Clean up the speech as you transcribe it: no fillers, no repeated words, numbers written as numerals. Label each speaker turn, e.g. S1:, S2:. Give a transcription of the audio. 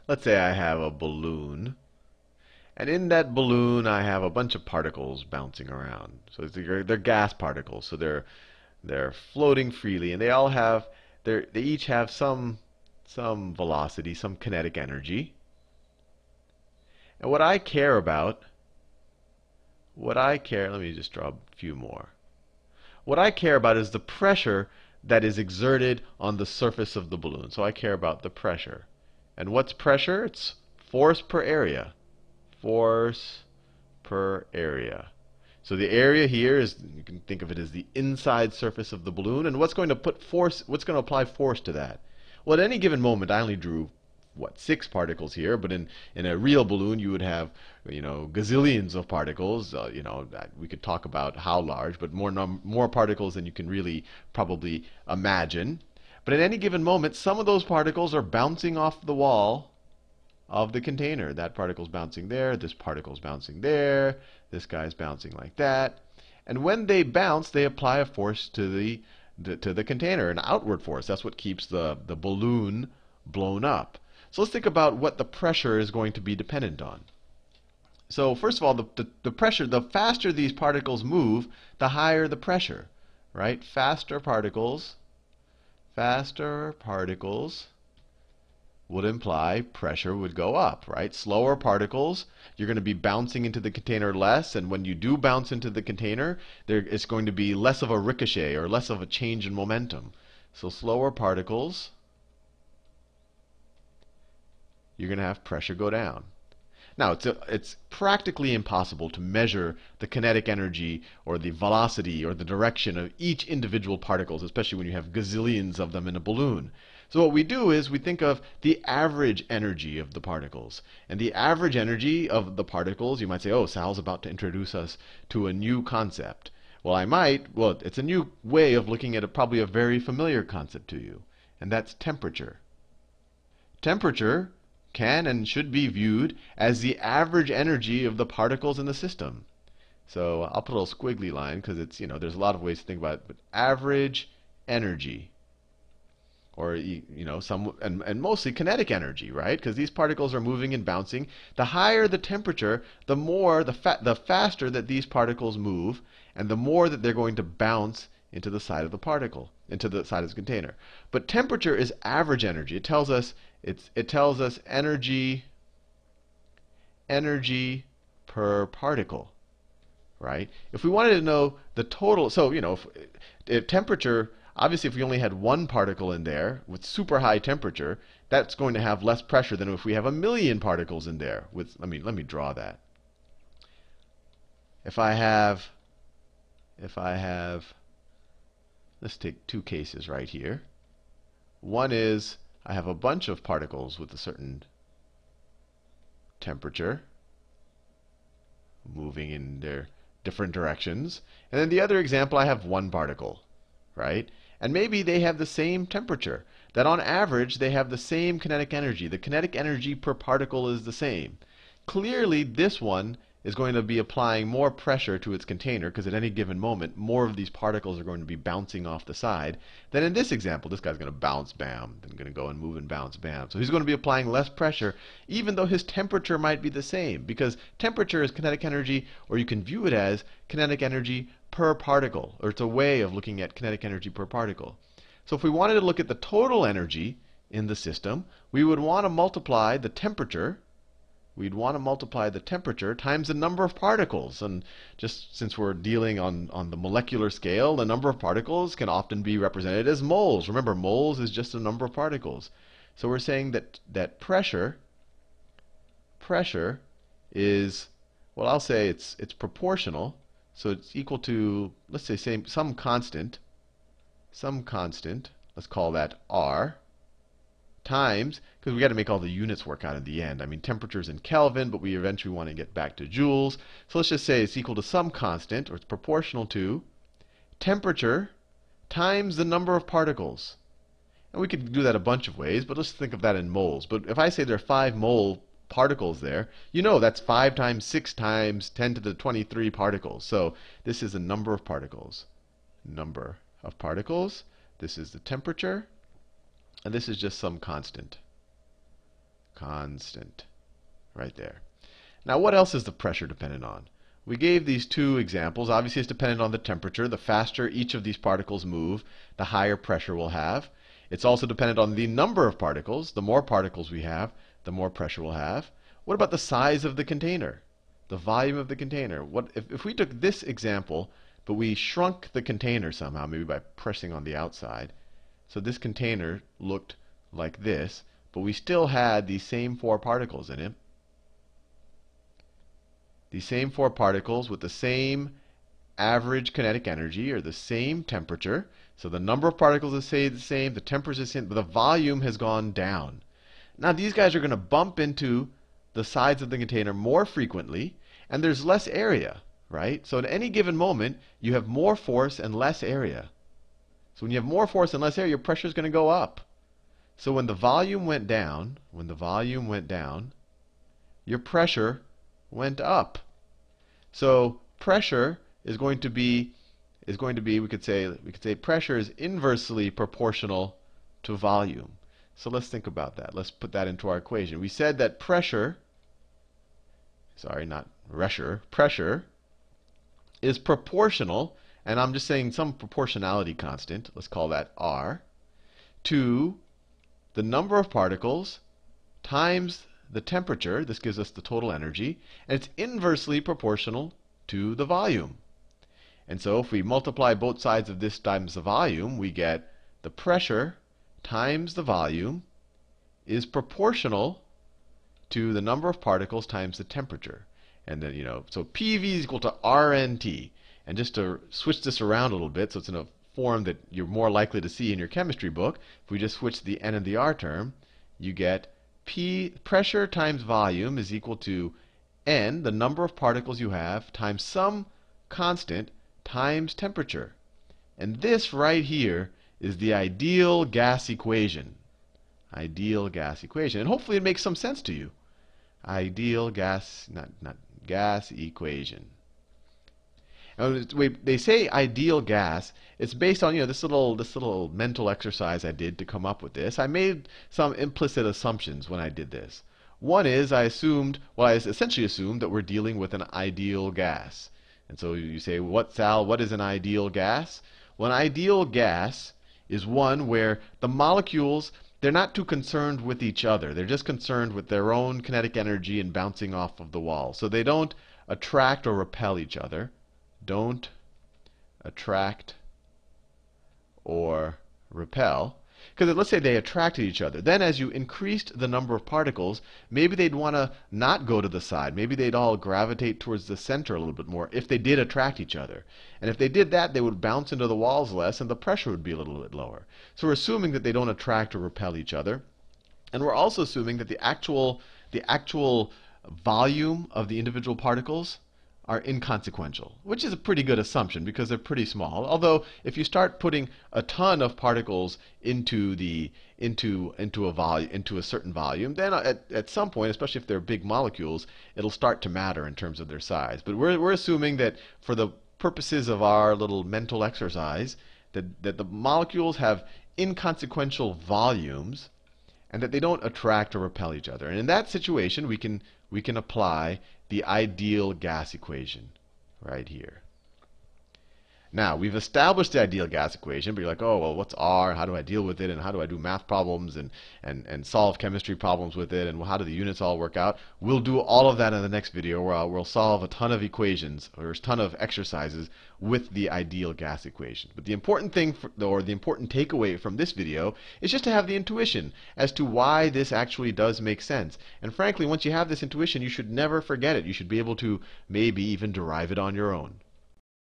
S1: let's say I have a balloon, and in that balloon I have a bunch of particles bouncing around. So they're gas particles, so they're floating freely, and they each have some velocity, some kinetic energy. And let me just draw a few more. What I care about is the pressure that is exerted on the surface of the balloon. So I care about the pressure. And what's pressure? It's force per area. Force per area. So the area here is, you can think of it as the inside surface of the balloon. And what's going to apply force to that? Well, at any given moment, I only drew, 6 particles here, but in a real balloon you would have, gazillions of particles. We could talk about how large, but more particles than you can really probably imagine. But at any given moment, some of those particles are bouncing off the wall of the container. That particle's bouncing there, this particle's bouncing there, this guy's bouncing like that. And when they bounce, they apply a force to the container, an outward force. That's what keeps the balloon blown up. So let's think about what the pressure is going to be dependent on. So first of all, the pressure, the faster these particles move, the higher the pressure, right? Faster particles would imply pressure would go up, right? Slower particles, you're going to be bouncing into the container less, and when you do bounce into the container, it's going to be less of a ricochet or less of a change in momentum. So slower particles, you're going to have pressure go down. Now, it's practically impossible to measure the kinetic energy or the velocity or the direction of each individual particles, especially when you have gazillions of them in a balloon. So what we do is we think of the average energy of the particles. And the average energy of the particles, you might say, oh, Sal's about to introduce us to a new concept. Well, it's a new way of looking at probably a very familiar concept to you, and that's temperature. Temperature can and should be viewed as the average energy of the particles in the system. So I'll put a little squiggly line because it's, there's a lot of ways to think about it, but average energy, or and mostly kinetic energy, right? Because these particles are moving and bouncing. The higher the temperature, the faster that these particles move, and the more that they're going to bounce into the side of the particle, into the side of the container. But temperature is average energy. It tells us energy per particle, right? If we wanted to know the total, so if temperature, obviously if we only had one particle in there with super high temperature, that's going to have less pressure than if we have 1,000,000 particles in there with, let me draw that. If I have, let's take 2 cases right here. One is I have a bunch of particles with a certain temperature moving in their different directions. And then the other example, I have one particle, right? And maybe they have the same temperature. That on average, they have the same kinetic energy. The kinetic energy per particle is the same. Clearly, this one is going to be applying more pressure to its container, because at any given moment, more of these particles are going to be bouncing off the side than in this example. This guy's going to bounce, bam, then going to go and move and bounce, bam. So he's going to be applying less pressure, even though his temperature might be the same, because temperature is kinetic energy, or you can view it as kinetic energy per particle, or it's a way of looking at kinetic energy per particle. So if we wanted to look at the total energy in the system, we would want to multiply the temperature. We'd want to multiply the temperature times the number of particles. And just since we're dealing on the molecular scale, the number of particles can often be represented as moles. Remember, moles is just a number of particles. So we're saying that pressure is, well, I'll say it's proportional. So it's equal to, let's say, some constant. Let's call that R. Times, because we got to make all the units work out in the end. I mean, temperature's in Kelvin, but we eventually want to get back to joules. So let's just say it's equal to some constant, or it's proportional to temperature times the number of particles. And we could do that a bunch of ways, but let's think of that in moles. But if I say there are 5 mole particles there, that's 5 times 6 times 10 to the 23 particles. So this is the number of particles. Number of particles. This is the temperature. And this is just some constant. Constant. Right there. Now, what else is the pressure dependent on? We gave these two examples. Obviously, it's dependent on the temperature. The faster each of these particles move, the higher pressure we'll have. It's also dependent on the number of particles. The more particles we have, the more pressure we'll have. What about the size of the container? The volume of the container? If we took this example, but we shrunk the container somehow, maybe by pressing on the outside. So this container looked like this, but we still had these same 4 particles in it. These same 4 particles with the same average kinetic energy or the same temperature. So the number of particles is the same, the temperature is the same, but the volume has gone down. Now these guys are going to bump into the sides of the container more frequently, and there's less area, right? So at any given moment, you have more force and less area. So when you have more force and less area, your pressure is going to go up. So when the volume went down, your pressure went up. So pressure is going to be we could say pressure is inversely proportional to volume. So let's think about that. Let's put that into our equation. We said that pressure is proportional, and I'm just saying some proportionality constant, let's call that R, to the number of particles times the temperature. This gives us the total energy, and it's inversely proportional to the volume. And so if we multiply both sides of this times the volume, we get the pressure times the volume is proportional to the number of particles times the temperature. And then, so PV is equal to RNT. And just to switch this around a little bit, so it's in a form that you're more likely to see in your chemistry book, if we just switch the N and the R term, you get pressure times volume is equal to N, the number of particles you have, times some constant times temperature. And this right here is the ideal gas equation. Ideal gas equation. And hopefully it makes some sense to you. Ideal gas, not gas equation. And they say ideal gas. It's based on this little mental exercise I did to come up with this. I made some implicit assumptions when I did this. One is I essentially assumed that we're dealing with an ideal gas. And so you say, Sal, what is an ideal gas? Well, an ideal gas is one where the molecules, they're not too concerned with each other. They're just concerned with their own kinetic energy and bouncing off of the wall. So they don't attract or repel each other. Don't attract or repel. Because let's say they attracted each other. Then as you increased the number of particles, maybe they'd want to not go to the side. Maybe they'd all gravitate towards the center a little bit more if they did attract each other. And if they did that, they would bounce into the walls less, and the pressure would be a little bit lower. So we're assuming that they don't attract or repel each other. And we're also assuming that the actual volume of the individual particles are inconsequential, which is a pretty good assumption because they're pretty small. Although if you start putting a ton of particles into a certain volume, then at some point, especially if they're big molecules, it'll start to matter in terms of their size. But we're assuming that for the purposes of our little mental exercise, that the molecules have inconsequential volumes and that they don't attract or repel each other. And in that situation, we can apply the ideal gas equation right here. Now, we've established the ideal gas equation, but you're like, oh, well, what's R? How do I deal with it? And how do I do math problems and solve chemistry problems with it? And how do the units all work out? We'll do all of that in the next video where we'll solve a ton of equations or a ton of exercises with the ideal gas equation. But the important thing, or the important takeaway from this video, is just to have the intuition as to why this actually does make sense. And frankly, once you have this intuition, you should never forget it. You should be able to maybe even derive it on your own.